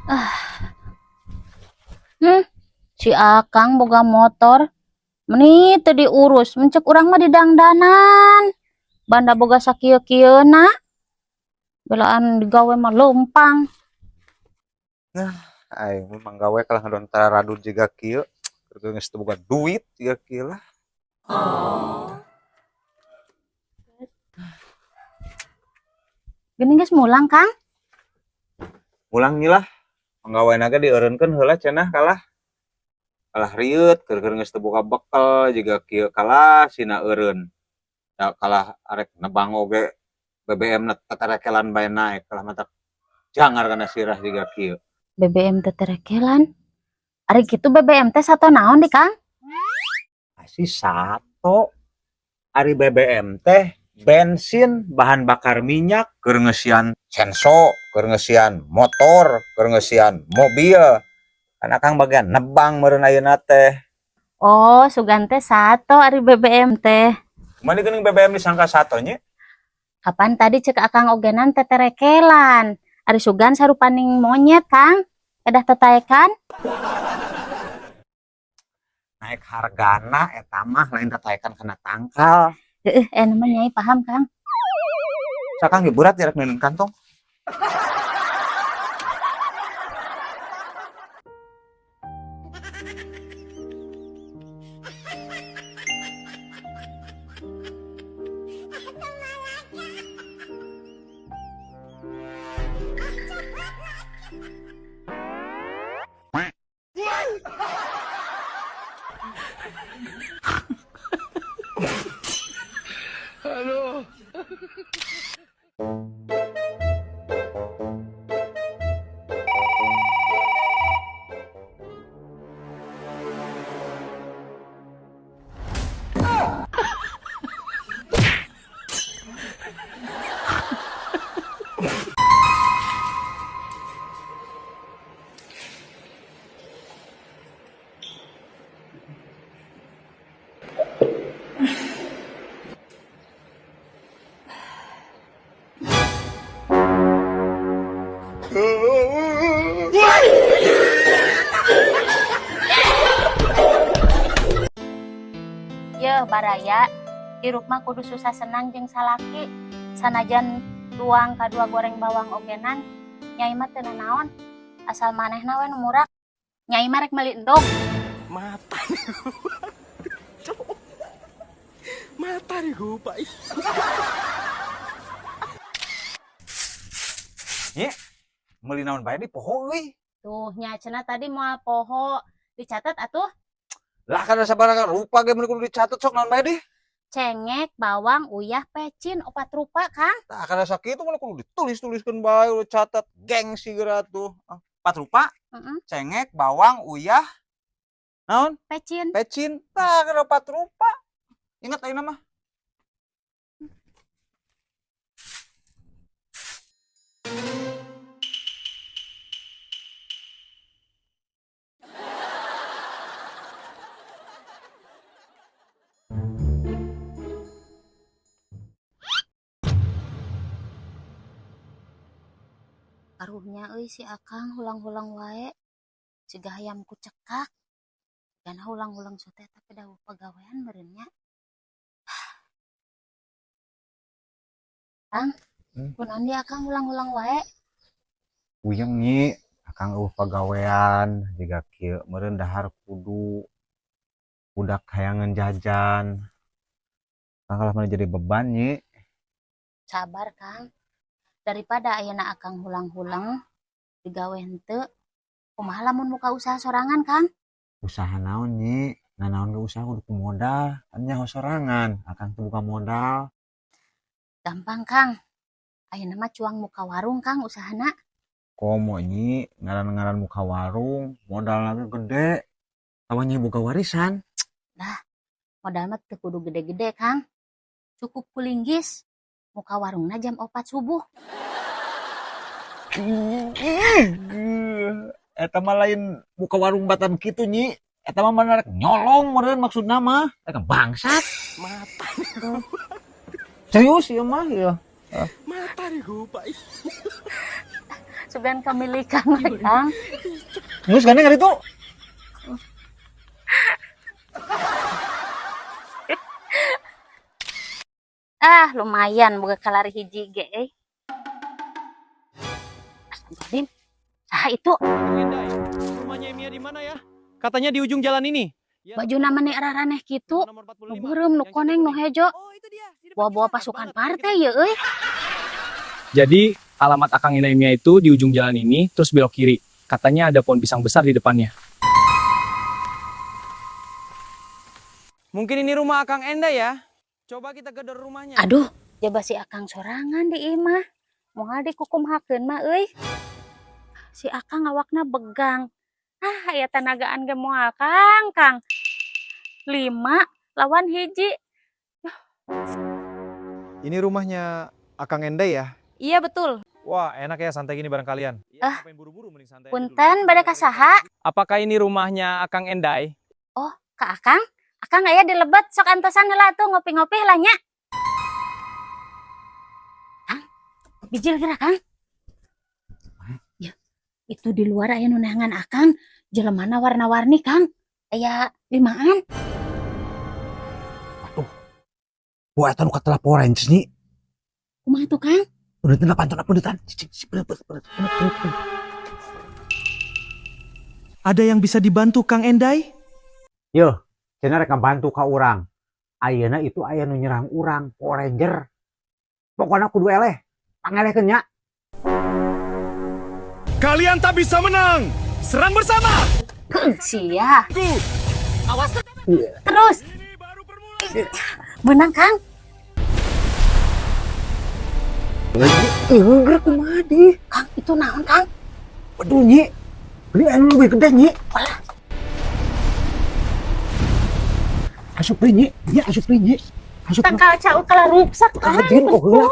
Ah, hmm, si Akang boga motor, menit teu diurus, mencek urang mah di dangdanan. Banda boga sakieu-kieuna, belaan digawe mah leumpang. Nah, aing memang gawe kalah ngadon radu jiga kieu. Keur geus teu boga duit jiga kieu lah. Geuning geus mulang, Kang? Ulang lah, panggaweana ge dieureunkeun heula cenah kalah. Kalah rieuit keur geus teu boga bekal jiga kieu kalah sina eureun. Da kalah arek nebang oge BBM na tatarekelan bae naek kalah mata jangar kana sirah jiga kieu. BBM teh terekelan. Ari kitu BBM teh sato naon di, Kang? Asih sato ari BBM teh bensin bahan bakar minyak keur ngeusian censo, keur ngeusian motor, keur ngeusian mobil. Kan akang bagian nebang meureun ayeuna teh. Oh, sugan teh sato ari BBM teh. Kumaha geuning BBM disangka sato nya? Kapan tadi cek Akang ogenan teh terekelan. Ari sugan sarupaning monyet, Kang. Kedah tetaekan. Naik hargana eta mah lain tataekan kana tangkal. Namanya Nyai paham, Kang. Sakang ge berat ya rek neuleuin kantong. Yeuh baraya, hirup mah kudu susah senang jeung salaki. Sanajan luang kadua goreng bawang ogenan, Nyai mah teu naon. Asal manehna we nu murah. Nyai mah rek meuli endog. Mata nih mata nih gue pak. Nya, meuli naon bae di poho euy. Tuh nya cenah tadi moal poho. Dicatat atuh. Lah kana sabaraha rupa ge mun kudu dicatet sok naon bae deh. Cengek, bawang, uyah, pecin, 4 rupa, Kang. Tah kana sakitu mun kudu ditulis-tuliskeun bae udah catat gengsi geura tuh. 4 rupa, cengek, bawang, uyah, naon? Pecin. Pecin. Tah kana 4 rupa. Ingat ayeuna mah. Karuhnya euy si Akang hulang-hulang wae. Siga hayam ku cekak. Dan hulang-hulang sote tapi da pagawean meureun nya. Kang, kunaon di Akang hulang-hulang wae? Puyeng nyi, akang pagawean jiga kieu meureun dahar kudu budak hayangan jajan. Akang kalah mana jadi beban nyi. Sabar, Kang. Daripada ayeuna Akang hulang-hulang digawe henteu, kumaha lamun muka usaha sorangan, Kang? Usaha naon nyi? Naon ge usaha kudu modal, kan nyaho sorangan, akang teu buka modal. Gampang, Kang. Ayeuna mah cuang muka warung, Kang, usahana. Komo nyi, ngaran-ngaran muka warung, modal lagi gede. Tawa nyi boga warisan. Dah, modal mah teu kudu gede-gede, Kang. Cukup kulinggis. Muka warungna jam 4 subuh. Eta mah lain muka warung batan kitu nyi. Eta mah mana rek nyolong meureun maksudna mah. Eta bangsat. Mata Serius ieu mah ieu. mata nih gue pak. Sebenarnya kemilikan we, Kang. Geus gandeng ari itu. Ah, lumayan boga kalari hiji ge euy. Astagfirullahaladzim. Saha itu? Endai, rumahnya Mia di mana ya? Katanya di ujung jalan ini. Ya, Baju namanya araraneh kitu. nomor Nu 45, beureum, nu yang koneng, nu kuning. hejo. Oh, itu dia. Di depan Bawa-bawa sana. pasukan Banget, partai kita- ya euy. Jadi alamat Akang Endai Mia itu di ujung jalan ini, terus belok kiri. Katanya ada pohon pisang besar di depannya. Mungkin ini rumah Akang Enda ya. Coba kita gedor rumahnya. Aduh, jaba si Akang sorangan di imah. Moal dikukumhakeun mah euy. Si Akang awakna begang. Ah, aya tanagaan ge moal Kang. 5 lawan hiji. Ini rumahnya Akang Endai ya? Iya betul. Wah, enak ya santai gini bareng kalian. Ah, ngapain buru-buru mending santai aja dulu. Punten bade ka saha? Apakah ini rumahnya Akang Endai? Oh, ka Akang? Akang aya di lebet sok antosan heula tuh ngopi-ngopi heula nya. Kang, bijil geura Kang. Ya, itu di luar aya nu neangan Akang, jelemana warna-warni Kang. Aya 5an. Wah, eta nu katelah Power Rangers nih. Kumaha tuh Kang? Punten punten. Ada yang bisa dibantu Kang Endai? Yo, cenah rek bantu ka urang. Ayeuna itu aya nu nyerang urang, Power Ranger. Pokona kudu eleh. Pangelehkeun nya. Kalian tak bisa menang! Serang bersama! Sia. Awas. Terus. Benang Kang. Gerak kumaha di? Kang, itu naon Kang? Aduh nyi. Beli anu lebih gede nyi. Asup deui nyi. Asup deui nyi. Asup. Kang kalau rusak Kang. Kajen kok heula.